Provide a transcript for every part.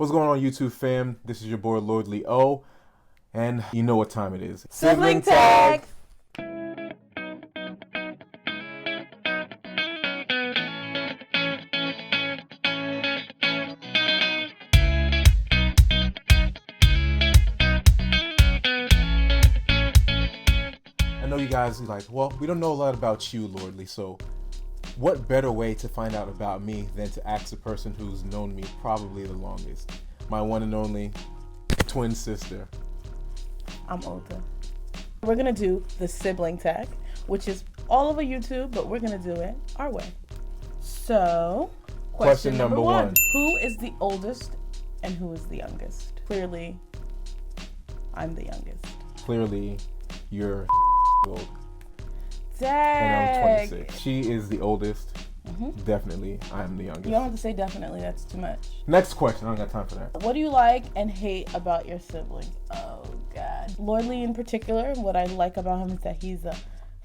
What's going on, YouTube fam? This is your boy LordleyO, and you know what time it is. Sibling tag! I know you guys are like, well, we don't know a lot about you, Lordly, so what better way to find out about me than to ask the person who's known me probably the longest? My one and only twin sister. I'm older. We're gonna do the sibling tag, which is all over YouTube, but we're gonna do it our way. So, question number one. Who is the oldest and who is the youngest? Clearly, I'm the youngest. Clearly, you're old. Dang. And I'm 26. She is the oldest. Definitely, I'm the youngest. You don't have to say definitely, that's too much. Next question, I don't got time for that. What do you like and hate about your siblings? Oh, God. Lordly in particular, what I like about him is that he's a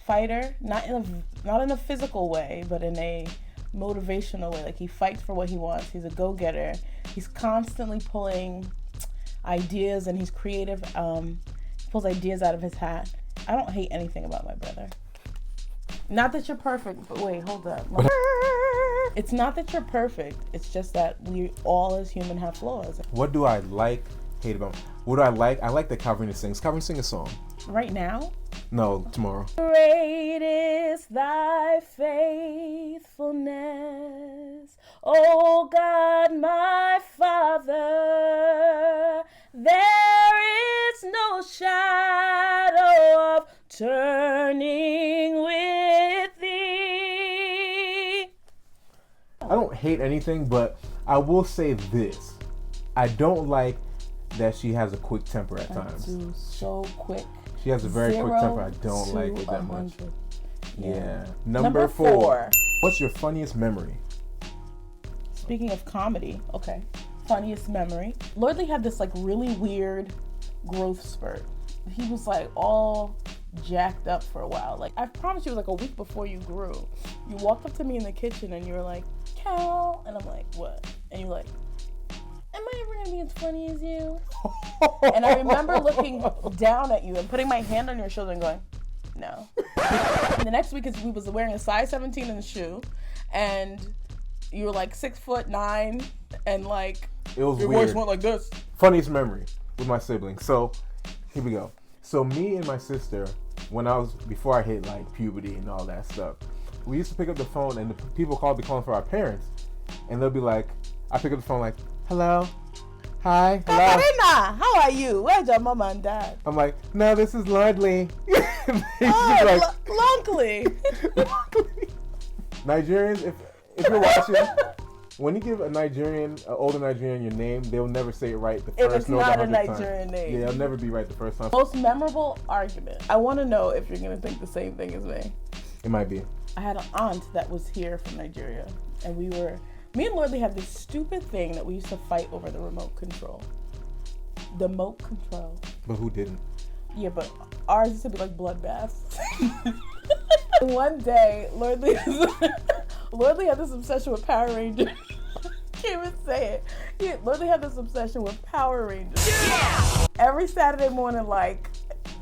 fighter, not in a physical way, but in a motivational way. Like, he fights for what he wants. He's a go-getter. He's constantly pulling ideas, and he's creative. He pulls ideas out of his hat. I don't hate anything about my brother. Not that you're perfect, but wait, hold up. It's not that you're perfect. It's just that we all as human have flaws. What do I like, hate about? What do I like? I like that Calvarina sings. Calvarina sing a song. Right now? No, tomorrow. Great is thy faithfulness, O God my Father. There is no shadow of turning with thee. I don't hate anything, but I will say this. I don't like that she has a quick temper at times. So quick. She has a very quick temper. I don't like it that much. Yeah. Number four. What's your funniest memory? Speaking of comedy, okay. Funniest memory. Lordly had this like really weird growth spurt. He was like all jacked up for a while. Like, I promise you, it was like a week before you grew. You walked up to me in the kitchen and you were like, Cal, and I'm like, what? And you're like, am I ever gonna be as funny as you? And I remember looking down at you and putting my hand on your shoulder and going, no. And the next week we was wearing a size 17 in the shoe, and you were like 6'9", and like it was your weird. voice went like this. Funniest memory with my siblings. So here we go. So me and my sister, before I hit like puberty and all that stuff, we used to pick up the phone and the people be calling for our parents, and they'll be like, I pick up the phone like, hello, hi, hello. Calvarina, how are you? Where's your mom and dad? I'm like, no, this is Lordly. Oh, Lonkley. Nigerians, if you're watching, when you give an older Nigerian your name, they'll never say it right the first it's not a Nigerian name. Yeah, they'll never be right the first time. Most memorable argument. I want to know if you're going to think the same thing as me. It might be. I had an aunt that was here from Nigeria, and me and Lordly had this stupid thing that we used to fight over the remote control. The remote control. But who didn't? Yeah, but ours used to be like bloodbaths. One day, Lordly had this obsession with Power Rangers. Can't even say it. Lordly had this obsession with Power Rangers. Yeah! Every Saturday morning, like,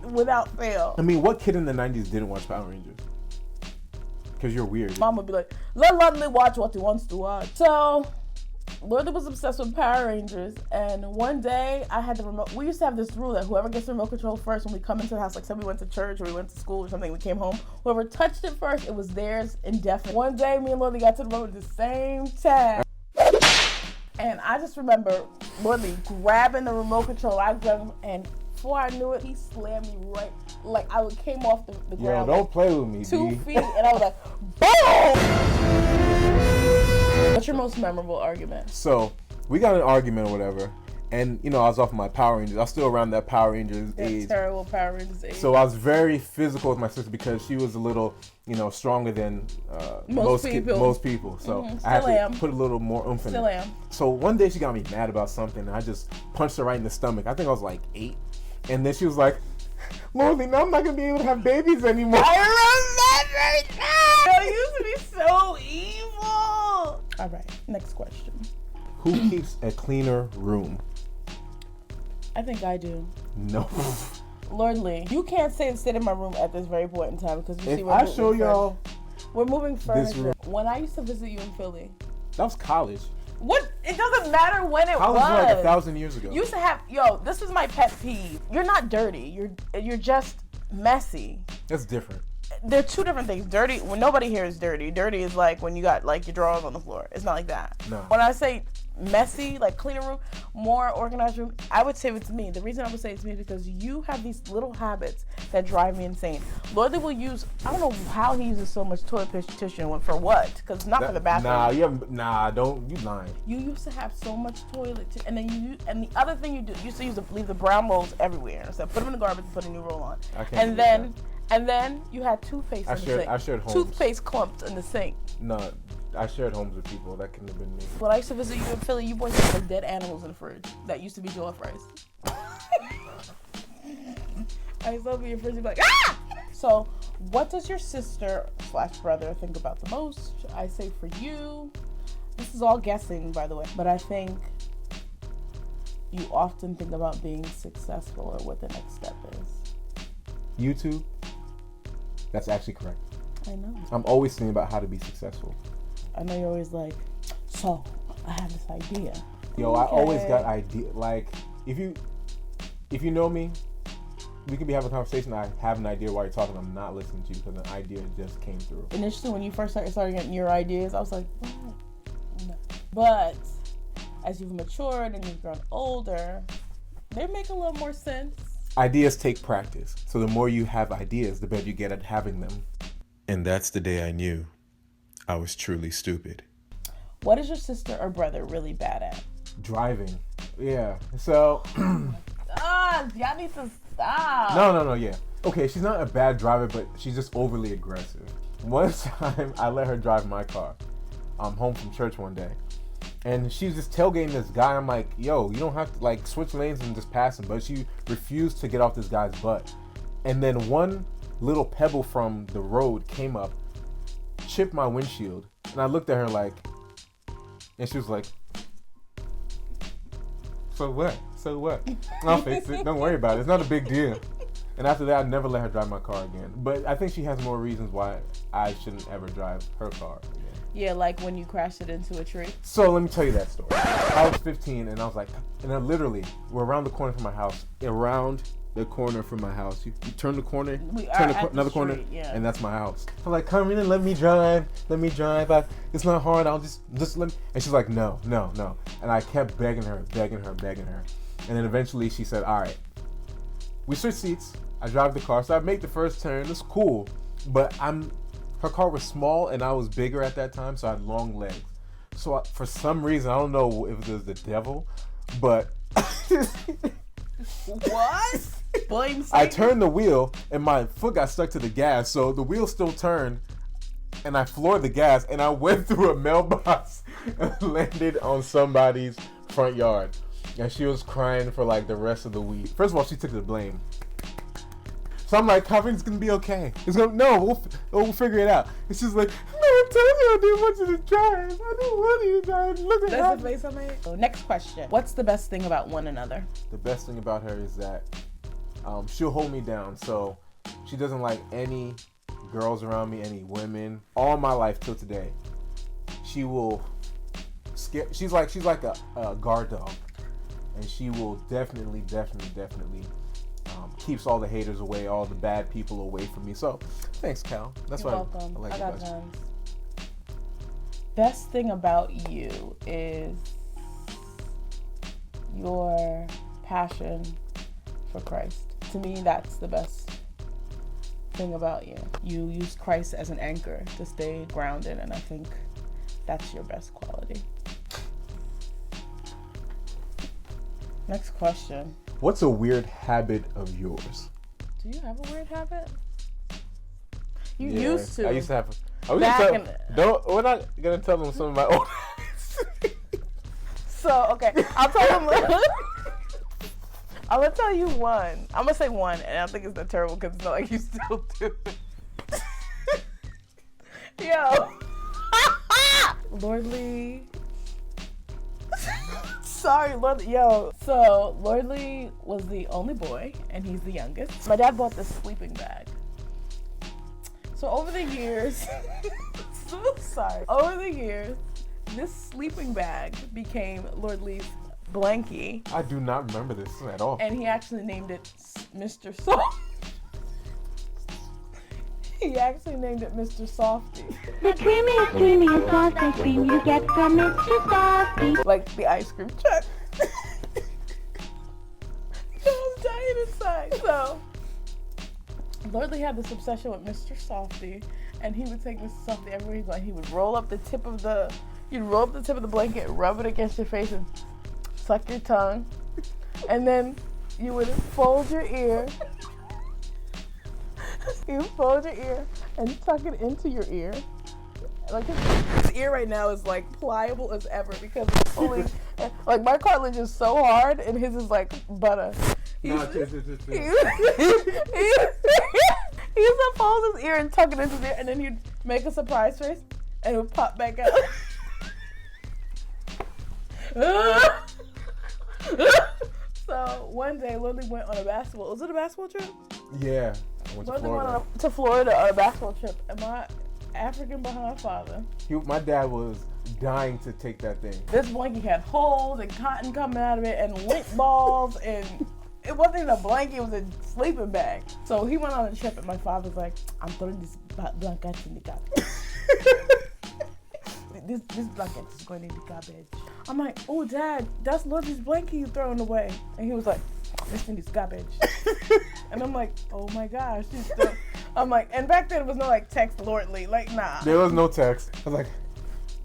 without fail. I mean, what kid in the 90s didn't watch Power Rangers? Because you're weird. Mom would be like, let Lordly watch what he wants to watch. So, Lordly was obsessed with Power Rangers, and one day I had the remote. We used to have this rule that whoever gets the remote control first when we come into the house, like say we went to church or we went to school or something, we came home, whoever touched it first, it was theirs indefinitely. One day me and Lordly got to the remote at the same time, and I just remember Lordly grabbing the remote control. I grabbed him, and before I knew it, he slammed me right, like I came off the ground. Yo, don't play with me, 2 feet, and I was like, boom! What's your most memorable argument? So, we got an argument or whatever, and, I was off my Power Rangers. I was still around that Power Rangers age. Terrible Power Rangers age. So, I was very physical with my sister because she was a little, stronger than most people. So, I had to put a little more oomph in it. Still am. So, one day she got me mad about something, and I just punched her right in the stomach. I think I was like 8. And then she was like, Lordly, now I'm not going to be able to have babies anymore. I remember that! You used to be so evil. All right, next question. Who keeps a cleaner room? I think I do. No. Lordly, you can't sit in my room at this very point in time because you see If I show y'all we're moving furniture. room. When I used to visit you in Philly. That was college. What? It doesn't matter when it College was. was like 1,000 years ago. You used to have, this is my pet peeve. You're not dirty. You're just messy. That's different. They're two different things. Dirty, when nobody here is dirty. Dirty is like when you got like your drawers on the floor. It's not like that. No. When I say messy, like cleaner room, more organized room, I would say it's me. The reason I would say it's me is because you have these little habits that drive me insane. Lordly will use, I don't know how he uses so much toilet tissue and for what, because it's not for the bathroom. You lying. You used to have so much toilet tissue, and then and the other thing you used to leave the brown rolls everywhere. So put them in the garbage and put a new roll on. And then you had toothpaste in the sink. I shared homes. Toothpaste clumped in the sink. No, I shared homes with people. That couldn't have been me. When I used to visit you in Philly, you boys had like dead animals in the fridge that used to be jollof rice. I used to open your fridge and be like, ah! So, what does your sister/brother think about the most? I say for you, this is all guessing, by the way, but I think you often think about being successful or what the next step is. YouTube? That's actually correct. I know. I'm always thinking about how to be successful. I know you're always like, so I have this idea. Yo, okay. I always got idea. Like, if you know me, we could be having a conversation. I have an idea while you're talking. I'm not listening to you because an idea just came through. Initially, when you first started getting your ideas, I was like, what? No. But as you've matured and you've grown older, they make a little more sense. Ideas take practice. So the more you have ideas, the better you get at having them. And that's the day I knew I was truly stupid. What is your sister or brother really bad at? Driving. Yeah. So. Y'all need to stop. No, yeah. Okay, she's not a bad driver, but she's just overly aggressive. One time, I let her drive my car. I'm home from church one day. And she was just tailgating this guy. I'm like, yo, you don't have to like switch lanes and just pass him. But she refused to get off this guy's butt. And then one little pebble from the road came up, chipped my windshield. And I looked at her like, and she was like, so what? I'll fix it. Don't worry about it. It's not a big deal. And after that, I never let her drive my car again. But I think she has more reasons why I shouldn't ever drive her car again. Yeah, like when you crashed it into a tree. So let me tell you that story. I was 15 and I was like, and I literally, we're around the corner from my house. You turn the corner, another corner, yeah. And that's my house. I'm like, come in and let me drive. It's not hard. I'll just let me. And she's like, no. And I kept begging her. And then eventually she said, all right. We switched seats. I drive the car. So I make the first turn. It's cool. But her car was small and I was bigger at that time. So I had long legs. So for some reason, I don't know if it was the devil, but. What? Blame Satan. I turned the wheel and my foot got stuck to the gas. So the wheel still turned and I floored the gas and I went through a mailbox and landed on somebody's front yard. And she was crying for like the rest of the week. First of all, she took the blame. So I'm like, Calvarina's gonna be okay. We'll figure it out. And she's like, no, I'm telling you, I didn't want you to drive. I didn't want you to drive. Look at that. That's the face I made. So next question. What's the best thing about one another? The best thing about her is that she'll hold me down. So she doesn't like any girls around me, any women. All my life till today, she will scare. She's like a guard dog, and she will definitely keeps all the haters away, all the bad people away from me. So thanks, Cal. That's You're why welcome. I like I got it. guns. Best thing about you is your passion for Christ. To me, that's the best thing about you. You use Christ as an anchor to stay grounded, and I think that's your best quality. Next question. What's a weird habit of yours? Do you have a weird habit? You used to. I used to have. We're not gonna tell them some of my old habits. So okay, I'll tell them. I'm gonna tell you one. I'm gonna say one, and I think it's not terrible because it's not like you still do it. Yo, Lordly. sorry, LordleyO. So Lordley was the only boy, and he's the youngest. My dad bought this sleeping bag. So over the years, over the years, this sleeping bag became Lordley's blankie. I do not remember this at all. And he actually named it Mr. Soft. He actually named it Mr. Softy. The creamy and soft ice cream you get from Mr. Softy. Like the ice cream truck. I was dying inside. So, Lordley had this obsession with Mr. Softy, and he would take Mr. Softy everywhere he's going. He would roll up the tip of the blanket, rub it against your face, and suck your tongue, and then you would fold your ear. You fold your ear and tuck it into your ear. Like his ear right now is like pliable as ever because it's fully, like my cartilage is so hard and his is like butter. He used to fold his ear and tuck it into his ear, and then he'd make a surprise face and it would pop back out. So one day Lordley went on a basketball. Was it a basketball trip? Yeah. I went to Florida. Went to Florida on a basketball trip, and my African behind father. My dad was dying to take that thing. This blanket had holes and cotton coming out of it and lint balls, and it wasn't even a blanket, it was a sleeping bag. So he went on a trip, and my father was like, I'm throwing this blanket in the garbage. This blanket is going in the garbage. I'm like, oh, Dad, that's Lordley's blanket you throwing away. And he was like, this thing is garbage. And I'm like, oh my gosh. I'm like, and back then it was no like text Lordley, like nah. There was no text. I was like,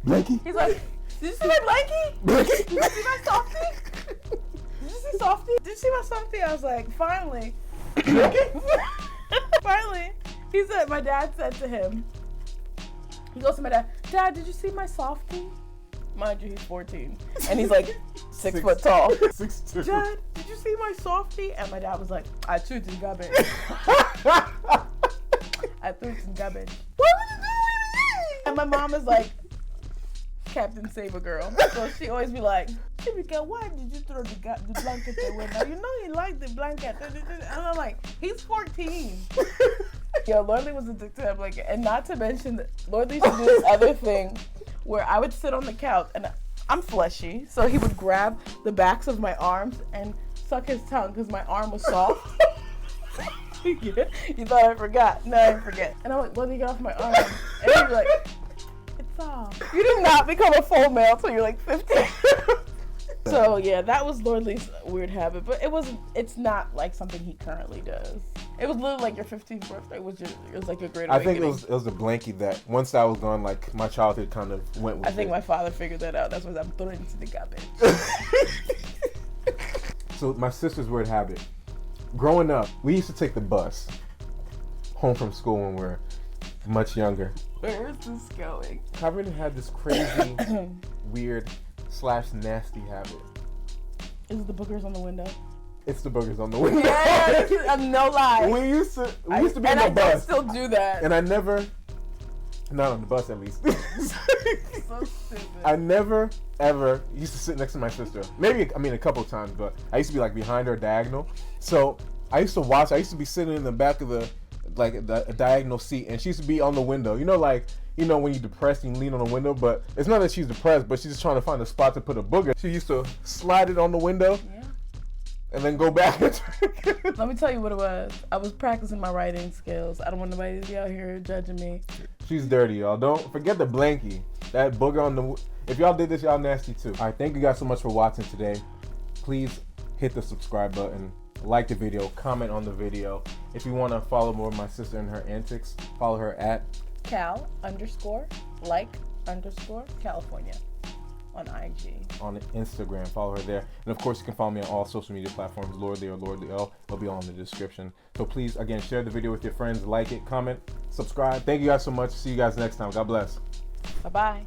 blankie? He's like, did you see my blankie? Blankie? Did you see my softy? Did you see softy? Did you see my softy? I was like, finally. Finally. He said, my dad said to him, he goes to my dad, Dad, did you see my softy? Mind you, he's 14. And he's like 6 foot tall. 6'2". Dad, did you see my softy? And my dad was like, I threw it in garbage. I threw it in garbage. What was you doing? And my mom is like, Captain Saber girl. So she always be like, Chibika, why did you throw the blanket away? Now you know you like the blanket. And I'm like, he's 14. Yo, Lordley was addicted to that blanket. And not to mention that Lordley used to do this other thing where I would sit on the couch and I'm fleshy, so he would grab the backs of my arms and suck his tongue because my arm was soft. You thought I forgot. No, I didn't forget. And I'm like, Lordley, get off my arm. And he'd be like, it's soft. You did not become a full male until you're like 15. So yeah, that was Lordley's weird habit, but it's not like something he currently does. It was literally like your 15th birthday it was like a great awakening. I think it was a blankie that once I was gone, like my childhood kind of went with I think it. my father figured that out. That's what I'm throwing into the garbage. So my sister's weird habit. Growing up, we used to take the bus home from school when we were much younger. Where is this going? Calvarina had this crazy, weird / nasty habit. Is it the boogers on the window? It's the boogers on the window. Yeah, no lie. We used to be and on the I bus. still do that. And I never, not on the bus at least. So stupid. I never ever used to sit next to my sister. Maybe, a couple times, but I used to be like behind her diagonal. So I used to watch. I used to be sitting in the back of the diagonal seat, and she used to be on the window. You know, when you're depressed, you lean on the window, but it's not that she's depressed, but she's just trying to find a spot to put a booger. She used to slide it on the window. Yeah. And then go back. Let me tell you what it was. I was practicing my writing skills. I don't want nobody to be out here judging me. She's dirty, y'all. Don't forget the blankie. That booger on the... If y'all did this, y'all nasty too. All right, thank you guys so much for watching today. Please hit the subscribe button. Like the video. Comment on the video. If you want to follow more of my sister and her antics, follow her at... Cal_like_California. On IG. On Instagram, follow her there. And of course, you can follow me on all social media platforms, LordleyO or LordleyO. It'll be all in the description. So please, again, share the video with your friends, like it, comment, subscribe. Thank you guys so much. See you guys next time. God bless. Bye-bye.